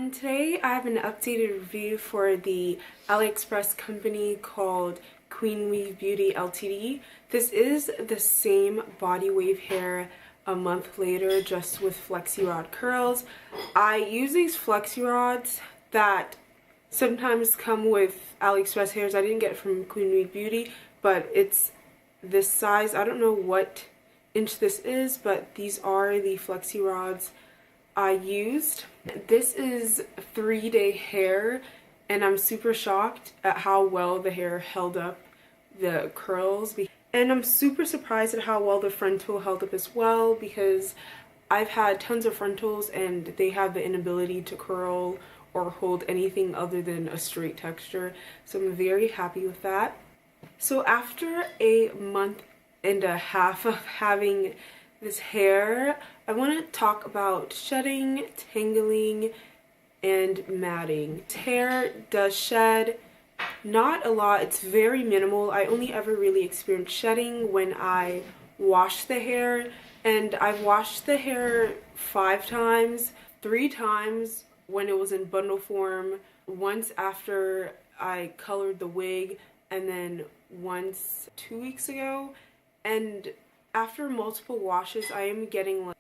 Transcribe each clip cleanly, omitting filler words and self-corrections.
everyone, today I have an updated review for the Aliexpress company called Queen Weave Beauty Ltd. This is the same body wave hair a month later, just with flexi rod curls. I use these flexi rods that sometimes come with Aliexpress hairs. I didn't get it from Queen Weave Beauty, but it's this size. I don't know what inch this is, but these are the flexi rods I used. This is 3-day hair, and I'm super shocked at how well the hair held up the curls, and I'm super surprised at how well the frontal held up as well, because I've had tons of frontals and they have the inability to curl or hold anything other than a straight texture, so I'm very happy with that. So after a month and a half of having this hair, I want to talk about shedding, tangling, and matting. This hair does shed, not a lot, it's very minimal. I only ever really experienced shedding when I wash the hair, and I've washed the hair 5 times, 3 times when it was in bundle form, once after I colored the wig, and then once 2 weeks ago. And after multiple washes, I am getting like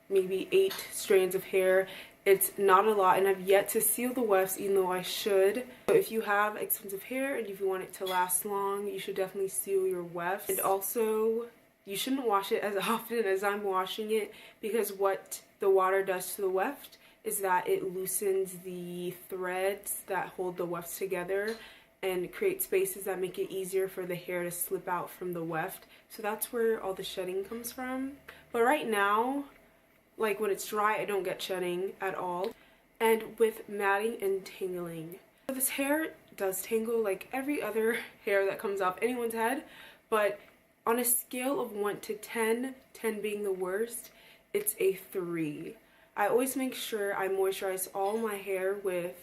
maybe 8 strands of hair. It's not a lot, and I've yet to seal the wefts, even though I should. So if you have expensive hair and if you want it to last long, you should definitely seal your wefts. And also, you shouldn't wash it as often as I'm washing it, because what the water does to the weft is that it loosens the threads that hold the wefts together and create spaces that make it easier for the hair to slip out from the weft. So that's where all the shedding comes from. But right now, like when it's dry, I don't get shedding at all. And with matting and tangling, so this hair does tangle like every other hair that comes off anyone's head, but on a scale of 1 to 10, 10 being the worst, it's a 3. I always make sure I moisturize all my hair with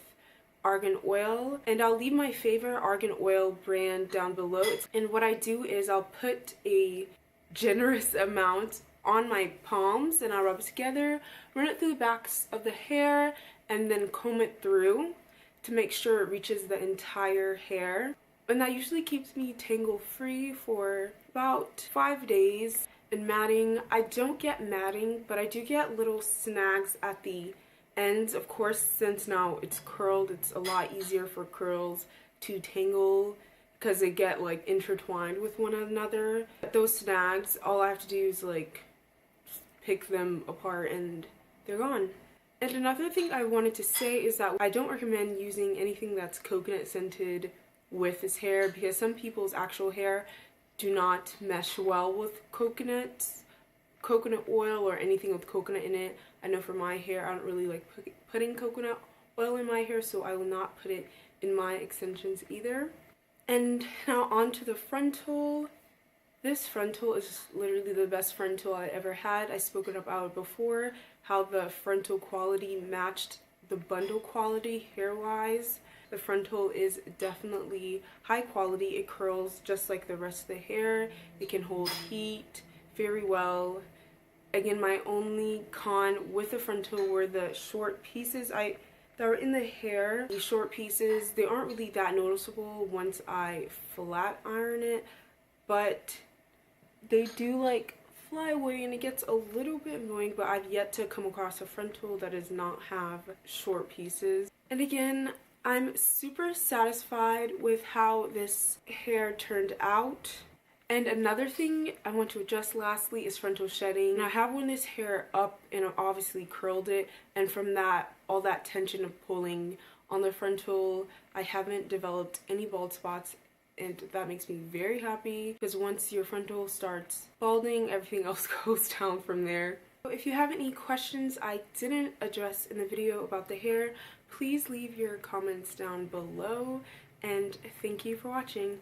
argan oil, and I'll leave my favorite argan oil brand down below. And what I do is I'll put a generous amount on my palms and I'll rub it together, run it through the backs of the hair, and then comb it through to make sure it reaches the entire hair. And that usually keeps me tangle free for about 5 days. And matting, I don't get matting, but I do get little snags at the ends. Of course, since now it's curled, it's a lot easier for curls to tangle because they get like intertwined with one another. Those snags, all I have to do is like pick them apart and they're gone. And another thing I wanted to say is that I don't recommend using anything that's coconut scented with this hair, because some people's actual hair do not mesh well with coconut oil or anything with coconut in it. I know for my hair, I don't really like putting coconut oil in my hair, so I will not put it in my extensions either. And now on to the frontal. This frontal is literally the best frontal I ever had. I've spoken about it before, how the frontal quality matched the bundle quality hair-wise. The frontal is definitely high quality. It curls just like the rest of the hair. It can hold heat very well. Again, my only con with the frontal were the short pieces that were in the hair. These short pieces, they aren't really that noticeable once I flat iron it, but they do like fly away and it gets a little bit annoying. But I've yet to come across a frontal that does not have short pieces. And again, I'm super satisfied with how this hair turned out. And another thing I want to address lastly is frontal shedding. I have worn this hair up and obviously curled it, and from that, all that tension of pulling on the frontal, I haven't developed any bald spots, and that makes me very happy, because once your frontal starts balding, everything else goes down from there. So if you have any questions I didn't address in the video about the hair, please leave your comments down below, and thank you for watching.